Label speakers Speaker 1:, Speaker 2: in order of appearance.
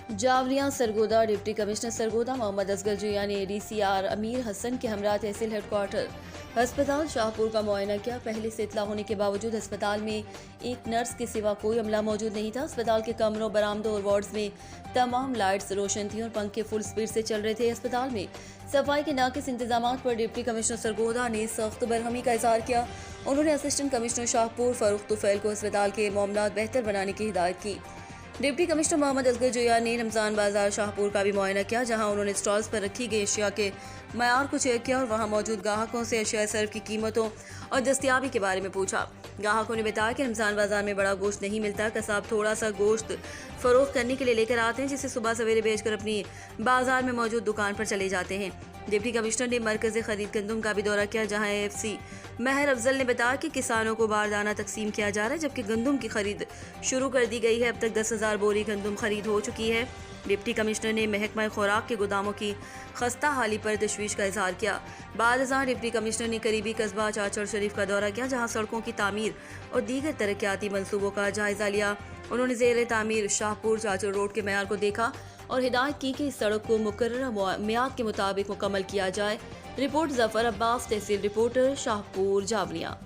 Speaker 1: जावलिया Sargodha deputy commissioner Sargodha Mohammad Asghar जिया ने DCR अमीर हसन के हमरा तहसील हेडक्वार्टर अस्पताल शाहपुर का मुआयना किया। पहले से इतला होने के बावजूद अस्पताल में एक नर्स के सिवा कोई अमला मौजूद नहीं था। अस्पताल के कमरों, बरामदों और वार्ड्स में तमाम लाइट्स रोशन थी और पंखे फुल स्पीड से चल रहे थे। अस्पताल में सफाई के नाकिस इंतजाम पर डिप्टी कमिश्नर सरगोदा ने सख्त बरहमी का इजहार किया। उन्होंने असिस्टेंट कमिश्नर शाहपुर फारूक तुफैल को अस्पताल के मामलात बेहतर बनाने की हिदायत की। डिप्टी कमिश्नर मोहम्मद असगर जिया ने रमजान बाजार शाहपुर का भी मुआयना किया, जहां उन्होंने स्टॉल्स पर रखी गई अशिया के मयार को चेक किया और वहां मौजूद ग्राहकों से अशिया सर्व की कीमतों और दस्तियाबी के बारे में पूछा। ग्राहकों ने बताया कि रमजान बाजार में बड़ा गोश्त नहीं मिलता। कसाब थोड़ा सा गोश्त फरोख्त करने के लिए लेकर आते हैं, जिसे सुबह सवेरे बेचकर अपनी बाजार में मौजूद दुकान पर चले जाते हैं। डिप्टी कमिश्नर ने मरकज़ खरीद गंदम का भी दौरा किया, जहां AFC महर अफजल ने बताया कि किसानों को बारदाना तकसीम किया जा रहा है, जबकि गंदम की खरीद शुरू कर दी गई है। अब तक 10,000 बोरी गंदम खरीद हो चुकी है। डिप्टी कमिश्नर ने महकमा खुराक के गोदामों की खस्ता हाली पर तशवीश का इजहार किया। बाद डिप्टी कमिश्नर ने करीबी कस्बा चाचर शरीफ का दौरा किया, जहां सड़कों की तामीर और दीगर तरक्याती मनसूबों का जायजा लिया। उन्होंने ज़ेर तामीर शाहपुर चाचर रोड के मयार को देखा और हिदायत की कि इस सड़क को मुकर्रर मियाद के मुताबिक मुकम्मल किया जाए। रिपोर्ट जफर अब्बास, तहसील रिपोर्टर शाहपुर जावलिया।